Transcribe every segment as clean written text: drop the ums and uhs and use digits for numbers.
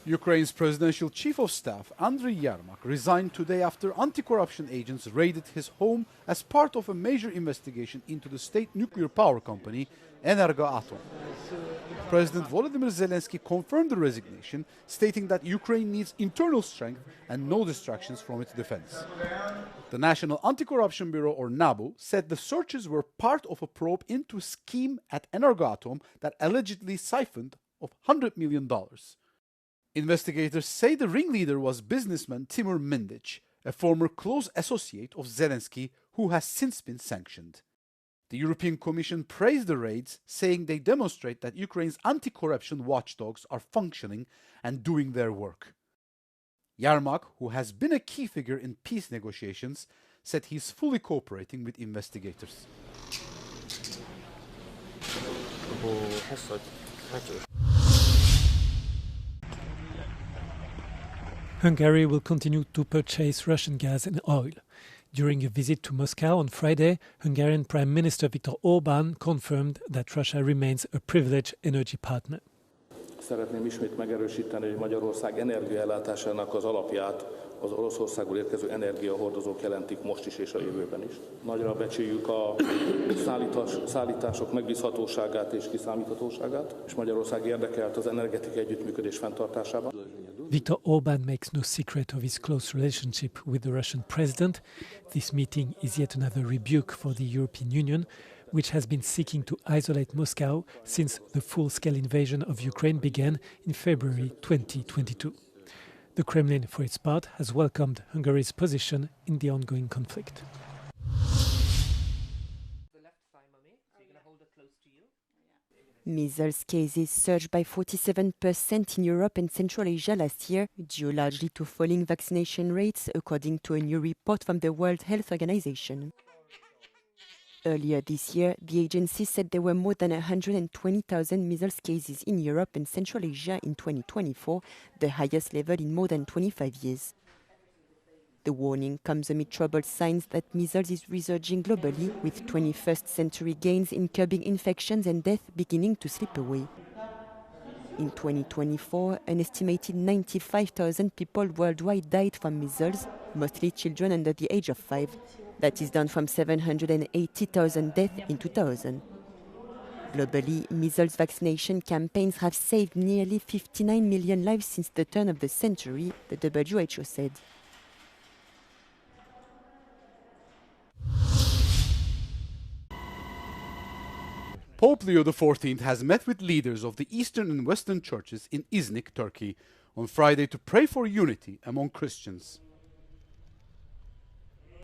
Ukraine's presidential chief of staff, Andriy Yermak, resigned today after anti-corruption agents raided his home as part of a major investigation into the state nuclear power company, Energoatom. President Volodymyr Zelensky confirmed the resignation, stating that Ukraine needs internal strength and no distractions from its defense. The National Anti-Corruption Bureau, or NABU, said the searches were part of a probe into a scheme at Energoatom that allegedly siphoned of $100 million. Investigators say the ringleader was businessman Timur Mindic, a former close associate of Zelensky who has since been sanctioned. The European Commission praised the raids, saying they demonstrate that Ukraine's anti-corruption watchdogs are functioning and doing their work. Yermak, who has been a key figure in peace negotiations, said he is fully cooperating with investigators. Hungary will continue to purchase Russian gas and oil. During a visit to Moscow on Friday, Hungarian Prime Minister Viktor Orbán confirmed that Russia remains a privileged energy partner. Szeretném ismét megerősíteni, hogy Magyarország energiaellátásának az alapját az Oroszországból érkező energiahordozók jelentik most is és a jövőben is. Nagyra becsüljük a szállítások megbízhatóságát és kiszámíthatóságát, és Magyarország érdekelt az energetikai együttműködés fenntartásában. Viktor Orbán makes no secret of his close relationship with the Russian president. This meeting is yet another rebuke for the European Union, which has been seeking to isolate Moscow since the full-scale invasion of Ukraine began in February 2022. The Kremlin, for its part, has welcomed Hungary's position in the ongoing conflict. Measles cases surged by 47% in Europe and Central Asia last year, due largely to falling vaccination rates, according to a new report from the World Health Organization. Earlier this year, the agency said there were more than 120,000 measles cases in Europe and Central Asia in 2024, the highest level in more than 25 years. The warning comes amid troubled signs that measles is resurging globally, with 21st century gains in curbing infections and death beginning to slip away. In 2024, an estimated 95,000 people worldwide died from measles, mostly children under the age of 5. That is down from 780,000 deaths in 2000. Globally, measles vaccination campaigns have saved nearly 59 million lives since the turn of the century, the WHO said. Pope Leo XIV has met with leaders of the Eastern and Western churches in Iznik, Turkey, on Friday to pray for unity among Christians.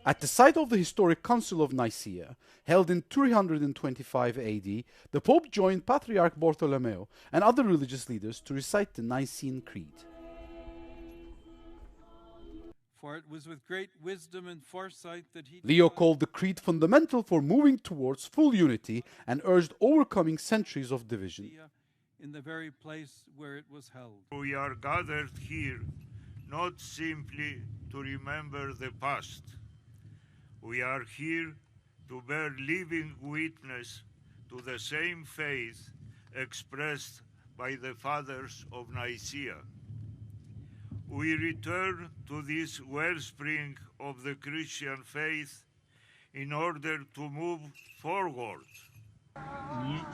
At the site of the historic Council of Nicaea, held in 325 AD, the Pope joined Patriarch Bartolomeo and other religious leaders to recite the Nicene Creed. For it was with great wisdom and foresight that he... Leo called the creed fundamental for moving towards full unity and urged overcoming centuries of division. In the very place where it was held. We are gathered here not simply to remember the past. We are here to bear living witness to the same faith expressed by the fathers of Nicaea. We return to this wellspring of the Christian faith in order to move forward.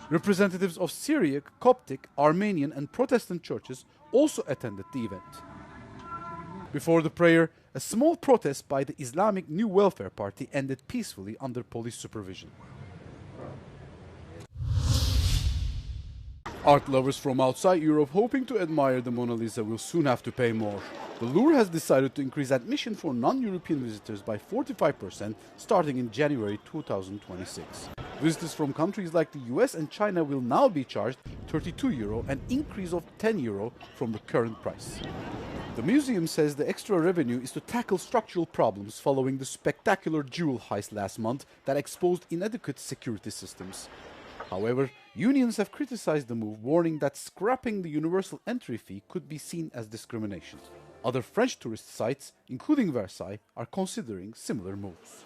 Representatives of Syriac, Coptic, Armenian and Protestant churches also attended the event. Before the prayer, a small protest by the Islamic New Welfare Party ended peacefully under police supervision. Art lovers from outside Europe hoping to admire the Mona Lisa will soon have to pay more. The Louvre has decided to increase admission for non-European visitors by 45% starting in January 2026. Visitors from countries like the US and China will now be charged €32, an increase of €10 from the current price. The museum says the extra revenue is to tackle structural problems following the spectacular jewel heist last month that exposed inadequate security systems. However, unions have criticized the move, warning that scrapping the universal entry fee could be seen as discrimination. Other French tourist sites, including Versailles, are considering similar moves.